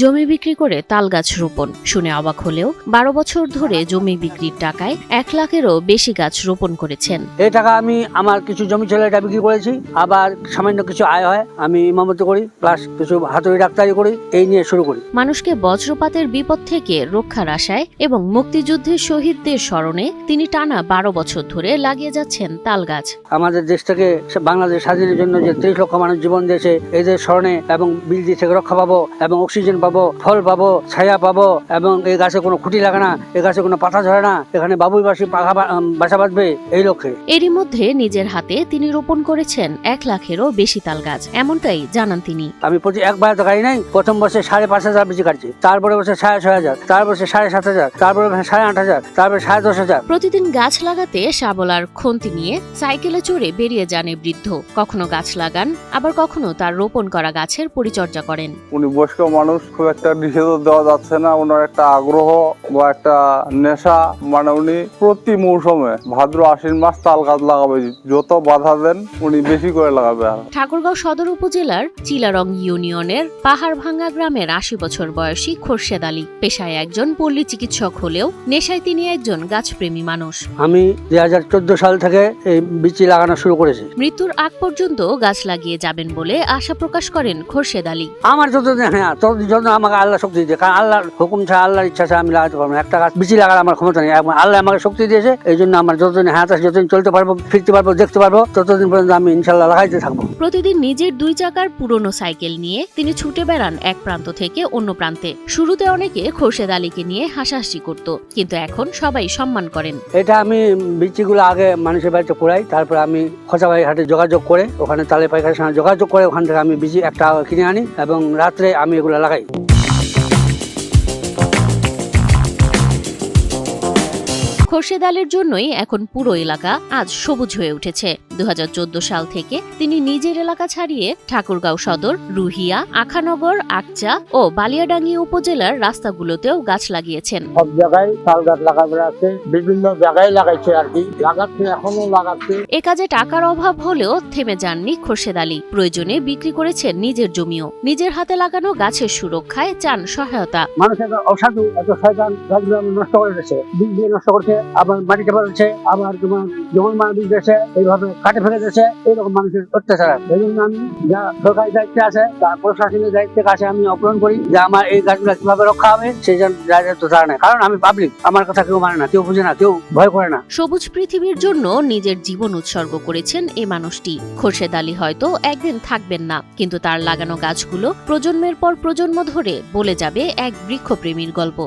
জমি বিক্রি করে তাল গাছ রোপণ শুনে অবাক হলেও 12 বছর ধরে জমি বিক্রির টাকায় 1 লাখেরও বেশি গাছ রোপণ করেছেন। এই টাকা আমি আমার কিছু জমি ছিল এটা বিক্রি করেছি, আবার সামান্য কিছু আয় হয় আমি ইমামতি করি, প্লাস কিছু হাতুড়ি ডাক্তারি করি, এই নিয়ে শুরু করি। মানুষকে বজ্রপাতের বিপদ থেকে রক্ষার আশায় এবং মুক্তিযুদ্ধের শহীদদের স্মরণে তিনি টানা 12 বছর ধরে লাগিয়ে যাচ্ছেন তাল গাছ। আমাদের দেশ থেকে বাংলাদেশ স্বাধীনের জন্য যে 30 লক্ষ মানুষ জীবন দিয়েছে, এদের স্মরণে এবং বিলজি থেকে রক্ষা পাবো এবং অক্সিজেন পাবো, ফল পাবো, ছায়া পাবো এবং এই গাছে কোনো খুঁটি লাগে না, এই গাছে কোনো পাতা ঝরে না, এখানে বাবুইবাসী বাসা বাঁধবে, এই লক্ষ্যে। এরই মধ্যে নিজের হাতে তিনি রোপণ করেছেন 1 লাখেরও বেশি তাল গাছ, এমনটাই জানান তিনি। আমি প্রতি একবার তো গাড়ি নাই, প্রথম বছর 5,500 বেশি কাটছি, তারপরে বছর 6,500, তারপরে 7,500, তারপরে 8,500, তারপরে 10,500। প্রতিদিন গাছ লাগাতে শাবলার খন্তি নিয়ে সাইকেলে চড়ে বেরিয়ে যান এই বৃদ্ধ। কখনো গাছ লাগান, আবার কখনো তার রোপণ করা গাছের পরিচর্যা করেন। উনি বয়স্ক মানুষ, খুব একটা নিষেধ দেওয়া যাচ্ছে না, ওনার একটা আগ্রহ বা একটা নেশা, মানে উনি প্রতি মৌসুমে ভাদ্র আশ্বিন মাস তাল গাছ লাগাবে, যত বাধা দেন উনি বেশি করে লাগাবে। ঠাকুরগাঁও সদর উপজেলার চিলারং ইউনিয়নের পাহাড়ভাঙ্গা গ্রামের 80 বছর বয়সী খোরশেদ আলী পেশায় একজন পল্লী চিকিৎসক হলেও নেশায় তিনি একজন গাছপ্রেমী মানুষ। আমি 2014 সাল থেকে এই বিচি লাগানো শুরু করেছি। মৃত্যুর আগ পর্যন্ত গাছ লাগিয়ে যাবেন বলে আশা প্রকাশ করেন খোরশেদ আলী। আমার যতদিন ততদিন আমাকে আল্লাহ শক্তি দিয়েছে, কারণ আল্লাহর হুকুম ছাড়া, আল্লাহর ইচ্ছা ছাড়া আমি লাগাতে পারবো না। একটা গাছ বিচি লাগার আমার ক্ষমতা নেই, আল্লাহ আমাকে শক্তি দিয়েছে, এই জন্য আমার যতদিন হায়াত আছে, যতদিন চলতে পারবো, ফিরতে পারবো, দেখতে পারবো, ততদিন পর্যন্ত আমি ইনশাল্লাহ লাগাইতে থাকবো। প্রতিদিন নিজের 2 চাকার পুরনো সাইকেল নিয়ে তিনি ছুটে বেড়ান এক প্রান্ত থেকে অন্য প্রান্তে। শুরুতে অনেকে খোরশেদ আলীকে নিয়ে হাসাহাসি করত, কিন্তু এখন সবাই সম্মান করেন। এটা আমি বিচিগুলো আগে মানুষের বাড়িতে কুড়াই, তারপর আমি খোঁচাবাড়ি হাটে যোগাযোগ করে, ওখানে তালে পাইকারের সঙ্গে যোগাযোগ করে ওখান থেকে আমি বিচি একটা কিনে আনি এবং রাত্রে আমি এগুলো লাগাই। খোরশেদ আলীর জন্যই এখন পুরো এলাকা আজ সবুজ হয়ে উঠেছে। 2014 সাল থেকে তিনি নিজের এলাকা ছাড়িয়ে ঠাকুরগাঁও সদর, রুহিয়া, আখানগর, আকচা ও বালিয়াডাঙ্গি উপজেলার রাস্তাগুলোতেও গাছ লাগিয়েছেন। সব জায়গায় তাল গাছ লাগাবে আছে, বিভিন্ন জায়গায় লাগাইছে আর কি, লাগাচ্ছে, এখনো লাগাচ্ছে। এ কাজে টাকার অভাব হলেও থেমে যাননি খোরশেদ আলী। প্রয়োজনে বিক্রি করেছেন নিজের জমিও। নিজের হাতে লাগানো গাছের সুরক্ষায় চান সহায়তা। মানুষের অসাধু এত শয়তান গাছগুলো নষ্ট করে দিয়েছে, বীজ দিয়ে নষ্ট করছে, আবার মাটিতে ফেলেছে, আবার তোমার জঙ্গল মারা বীজ দিয়েছে, এইভাবে কাটে ফেলে দিয়েছে, এইরকম মানুষের অত্যাচার। এই জন্য আমি যা সরকারি দায়িত্বে আছে, তার প্রশাসনের দায়িত্বের কাছে আমি অপূরণ করি যে আমার এই গাছগুলো কিভাবে রক্ষা হবে, সেই জন্য দায়িত্ব তারা নেয়। কারণ আমি পাবলিক, আমার কথা কেউ মানে না, কেউ বুঝে না, কেউ ভয় করে না। সবুজ পৃথিবীর জন্য নিজের জীবন উৎসর্গ করেছেন এই মানুষটি। খোরশেদ আলী হয়তো একদিন থাকবেন না, কিন্তু তার লাগানো গাছগুলো প্রজন্মের পর প্রজন্ম ধরে বলে যাবে এক বৃক্ষপ্রেমীর গল্প।